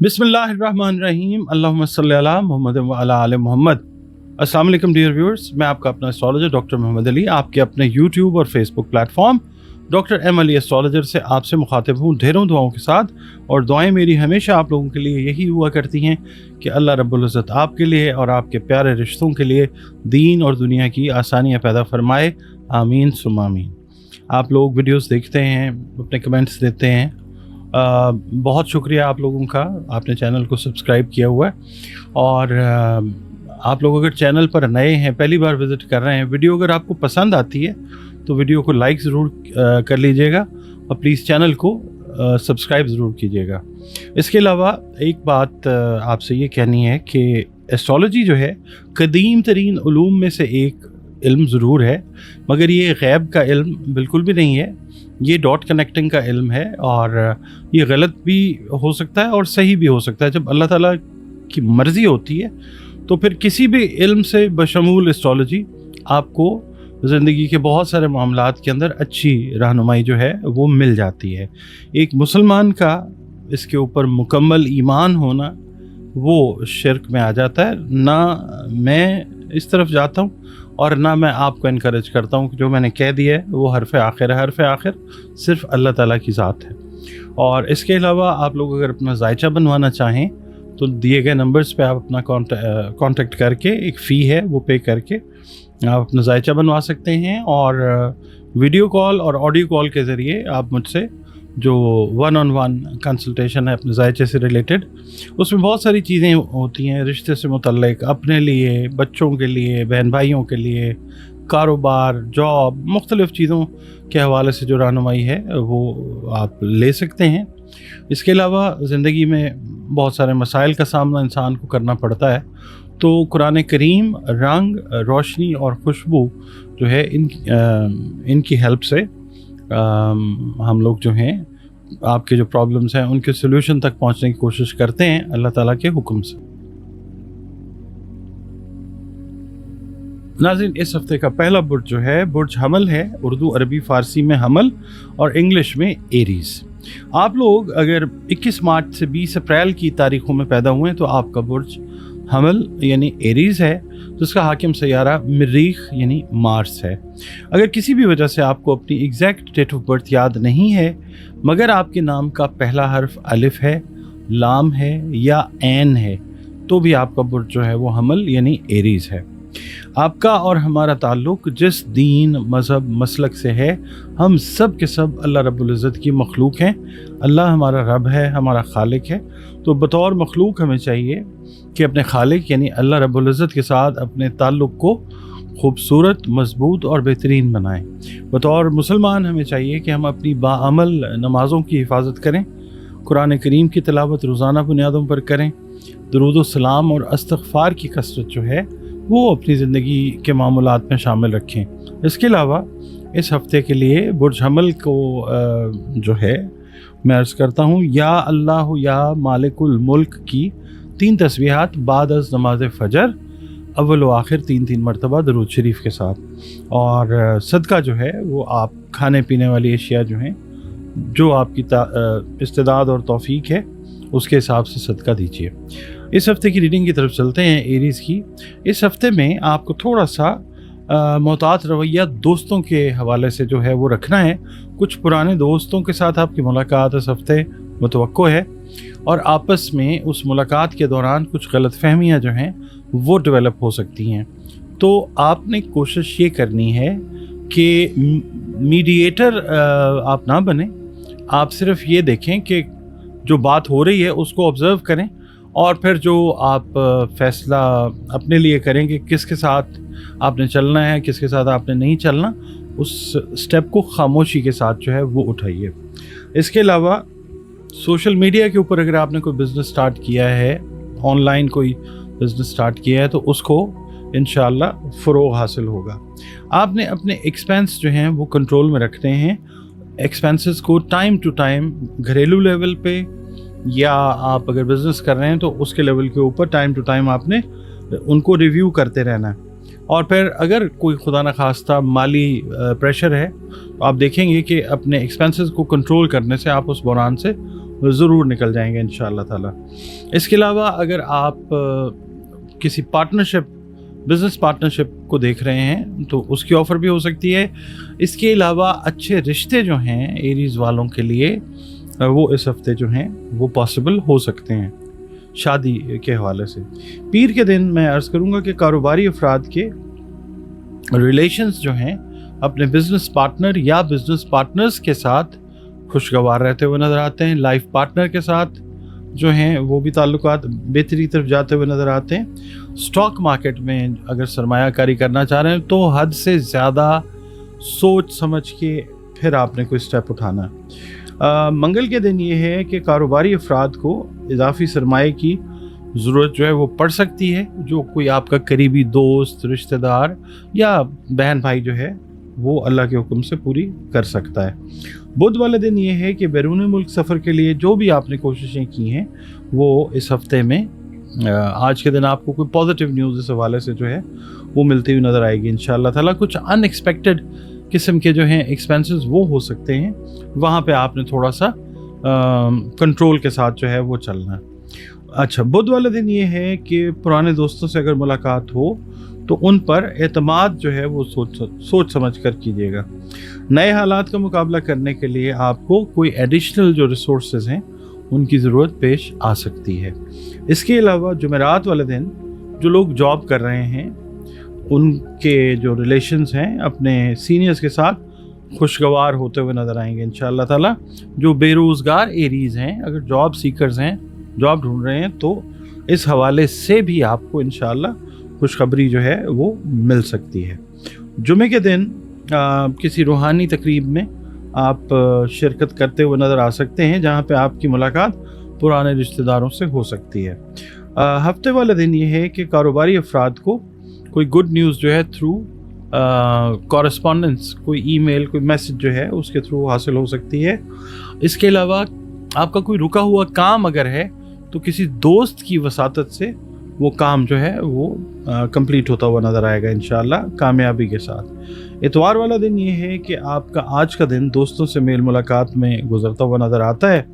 बिस्मिल्लाहिर्रहमानिर्रहीम अल्लाहुम्मा सल्ली अला मुहम्मद व अला आले मोहम्मद। अस्सलाम वालेकुम डियर व्यूअर्स, मैं आपका अपना एस्ट्रोलॉजर डॉक्टर मोहम्मद अली आपके अपने यूट्यूब और Facebook platform doctor M Ali astrologer से आपसे मुखातिब हूँ ढेरों दुआओं के साथ। और दुआएं मेरी हमेशा आप लोगों के लिए यही हुआ करती हैं कि अल्लाह रब्बुल इज़्ज़त आपके लिए और आपके प्यारे रिश्तों के लिए दीन और दुनिया की आसानियाँ पैदा फरमाए, आमीन सुम्मा आमीन। आप लोग वीडियोस देखते हैं, अपने कमेंट्स देते हैं, बहुत शुक्रिया आप लोगों का, आपने चैनल को सब्सक्राइब किया हुआ है। और आप लोग अगर चैनल पर नए हैं, पहली बार विज़िट कर रहे हैं, वीडियो अगर आपको पसंद आती है तो वीडियो को लाइक ज़रूर कर लीजिएगा और प्लीज़ चैनल को सब्सक्राइब ज़रूर कीजिएगा। इसके अलावा एक बात आपसे ये कहनी है कि एस्ट्रोलॉजी जो है कदीम तरीन उलूम में से एक इल्म ज़रूर है, मगर ये गैब का इल्म बिल्कुल भी नहीं है। ये डॉट कनेक्टिंग का इल्म है और ये गलत भी हो सकता है और सही भी हो सकता है। जब अल्लाह ताला की मर्ज़ी होती है तो फिर किसी भी इल्म से बशमूल एस्ट्रोलॉजी आपको ज़िंदगी के बहुत सारे मामलात के अंदर अच्छी रहनुमाई जो है वो मिल जाती है। एक मुसलमान का इसके ऊपर मुकम्मल ईमान होना वो शिर्क में आ जाता है। ना मैं इस तरफ जाता हूँ और ना मैं आपको इनकरेज करता हूँ कि जो मैंने कह दिया है वो हरफ आखिर है। हरफ आखिर सिर्फ अल्लाह ताला की ज़ात है। और इसके अलावा आप लोग अगर अपना जायचा बनवाना चाहें तो दिए गए नंबर्स पे आप अपना कांटेक्ट करके, एक फ़ी है वो पे करके आप अपना जायचा बनवा सकते हैं। और वीडियो कॉल और ऑडियो कॉल के ज़रिए आप मुझसे जो 1-on-1 कंसल्टेशन है अपने जायचे से रिलेटेड, उसमें बहुत सारी चीज़ें होती हैं रिश्ते से मुतल्लिक, अपने लिए, बच्चों के लिए, बहन भाइयों के लिए, कारोबार, जॉब, मुख्तलिफ़ चीज़ों के हवाले से जो रहनुमाई है वो आप ले सकते हैं। इसके अलावा ज़िंदगी में बहुत सारे मसाइल का सामना इंसान को करना पड़ता है, तो कुरान करीम, रंग, रोशनी और खुशबू जो है इनकी हेल्प से हम लोग जो हैं आपके जो प्रॉब्लम्स हैं उनके सोल्यूशन तक पहुंचने की कोशिश करते हैं अल्लाह ताला के हुक्म से। नाज़रीन, इस हफ्ते का पहला बुर्ज जो है बुर्ज हमल है। उर्दू, अरबी, फ़ारसी में हमल और इंग्लिश में एरीज़। आप लोग अगर 21 मार्च से 20 अप्रैल की तारीखों में पैदा हुए हैं तो आपका बुर्ज हमल यानी एरीज़ है, जिसका हाकिम सैयारा मरीख यानी मार्स है। अगर किसी भी वजह से आपको अपनी एग्जैक्ट डेट ऑफ बर्थ याद नहीं है, मगर आपके नाम का पहला हर्फ अलिफ है, लाम है या ऐन है, तो भी आपका बुर्ज जो है वो हमल यानी एरीज़ है। आपका और हमारा ताल्लुक़ जिस दीन, मज़हब, मसलक से है, हम सब के सब अल्लाह रब्बुल इज़्ज़त की मखलूक हैं। अल्लाह हमारा रब है, हमारा खालिक है। तो बतौर मखलूक हमें चाहिए कि अपने खालिक यानी अल्लाह रब्बुल इज़्ज़त के साथ अपने ताल्लुक़ को खूबसूरत, मज़बूत और बेहतरीन बनाएं। बतौर मुसलमान हमें चाहिए कि हम अपनी बाअमल नमाज़ों की हिफाजत करें, कुरान करीम की तिलावत रोज़ाना बुनियादों पर करें, दुरूद व सलाम और इस्तिग़फ़ार की कसरत जो है वो अपनी ज़िंदगी के मामूलात में शामिल रखें। इसके अलावा इस हफ़्ते के लिए बुर्ज हमल को जो है मैं अर्ज़ करता हूँ या अल्लाह या मालिकुल मुल्क की 3 तस्बीहात बाद अज़ नमाज फ़जर अव्वल व आखिर 3-3 मरतबा दरूद शरीफ के साथ। और सदका जो है वो आप खाने पीने वाली अशिया जो हैं, जो आपकी इस्तेदाद और तौफीक है उसके हिसाब से सदका दीजिए। इस हफ़्ते की रीडिंग की तरफ चलते हैं एरीज़ की। इस हफ़्ते में आपको थोड़ा सा मोहतात रवैया दोस्तों के हवाले से जो है वो रखना है। कुछ पुराने दोस्तों के साथ आपकी मुलाकात इस हफ़्ते मुतवक्को है और आपस में उस मुलाकात के दौरान कुछ गलतफहमियां जो हैं वो डेवलप हो सकती हैं। तो आपने कोशिश ये करनी है कि मीडिएटर आप ना बने, आप सिर्फ ये देखें कि जो बात हो रही है उसको ऑब्ज़र्व करें और फिर जो आप फ़ैसला अपने लिए करें कि किसके साथ आपने चलना है, किसके साथ आपने नहीं चलना, उस स्टेप को खामोशी के साथ जो है वो उठाइए। इसके अलावा सोशल मीडिया के ऊपर अगर आपने कोई बिज़नेस स्टार्ट किया है, ऑनलाइन कोई बिज़नेस स्टार्ट किया है, तो उसको इंशाअल्लाह फ़रोग़ हासिल होगा। आपने अपने एक्सपेंस जो हैं वो कंट्रोल में रखने हैं। एक्सपेंसेस को टाइम टू टाइम घरेलू लेवल पे या आप अगर बिज़नेस कर रहे हैं तो उसके लेवल के ऊपर टाइम टू टाइम आपने उनको रिव्यू करते रहना है। और फिर अगर कोई खुदा न खास्ता माली प्रेशर है तो आप देखेंगे कि अपने एक्सपेंसेस को कंट्रोल करने से आप उस बहरान से ज़रूर निकल जाएंगे इंशाअल्लाह ताला। इसके अलावा अगर आप किसी पार्टनरशिप, बिज़नेस पार्टनरशिप को देख रहे हैं तो उसकी ऑफ़र भी हो सकती है। इसके अलावा अच्छे रिश्ते जो हैं एरीज़ वालों के लिए वो इस हफ्ते जो हैं वो पॉसिबल हो सकते हैं शादी के हवाले से। पीर के दिन मैं अर्ज़ करूँगा कि कारोबारी अफराद के रिलेशंस जो हैं अपने बिज़नेस पार्टनर या बिज़नेस पार्टनर्स के साथ खुशगवार रहते हुए नज़र आते हैं। लाइफ पार्टनर के साथ जो हैं वो भी ताल्लुकात बेहतरी तरफ जाते हुए नज़र आते हैं। स्टॉक मार्केट में अगर सरमायाकारी करना चाह रहे हैं तो हद से ज़्यादा सोच समझ के फिर आपने कोई स्टेप उठाना है। मंगल के दिन ये है कि कारोबारी अफराद को इजाफी सरमाए की ज़रूरत जो है वो पड़ सकती है। जो कोई आपका करीबी दोस्त, रिश्तेदार या बहन भाई जो है वो अल्लाह के हुक्म से पूरी कर सकता है। बुध वाले दिन ये है कि बैरून मुल्क सफ़र के लिए जो भी आपने कोशिशें की हैं वो इस हफ्ते में आज के दिन आपको कोई पॉजिटिव न्यूज़ इस हवाले से जो है वो मिलती हुई नज़र आएगी इंशाअल्लाह ताला। कुछ अनएक्सपेक्टेड किस्म के जो हैं एक्सपेंसेस वो हो सकते हैं, वहाँ पे आपने थोड़ा सा कंट्रोल के साथ जो है वो चलना है। अच्छा, बुध वाले दिन ये है कि पुराने दोस्तों से अगर मुलाकात हो तो उन पर एतमाद जो है वो सोच समझ कर कीजिएगा। नए हालात का मुकाबला करने के लिए आपको कोई एडिशनल जो रिसोर्सेज हैं उनकी ज़रूरत पेश आ सकती है। इसके अलावा जुमेरात वाले दिन जो लोग जॉब कर रहे हैं उनके जो रिलेशंस हैं अपने सीनियर्स के साथ खुशगवार होते हुए नज़र आएंगे इंशाअल्लाह ताला। जो बेरोज़गार एरीज़ हैं, अगर जॉब सीकर्स हैं, जॉब ढूंढ रहे हैं, तो इस हवाले से भी आपको इंशाअल्लाह खुशखबरी जो है वो मिल सकती है। जुमे के दिन किसी रूहानी तकरीब में आप शिरकत करते हुए नज़र आ सकते हैं जहाँ पे आपकी मुलाकात पुराने रिश्तेदारों से हो सकती है। हफ्ते वाले दिन ये है कि कारोबारी अफराद को कोई गुड न्यूज़ जो है थ्रू कॉरेस्पॉन्डेंस, कोई ईमेल, कोई मैसेज जो है उसके थ्रू हासिल हो सकती है। इसके अलावा आपका कोई रुका हुआ काम अगर है तो किसी दोस्त की वसातत से वो काम जो है वो कंप्लीट होता हुआ नज़र आएगा इंशाअल्लाह कामयाबी के साथ। इतवार वाला दिन ये है कि आपका आज का दिन दोस्तों से मेल मुलाकात में गुजरता हुआ नज़र आता है।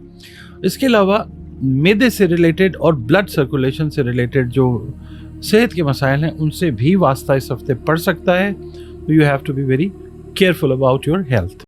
इसके अलावा मैदे से रिलेटेड और ब्लड सर्कुलेशन से रिलेटेड जो सेहत के मसाइल हैं उनसे भी वास्ता इस हफ्ते पड़ सकता है। You have to be very careful about your health.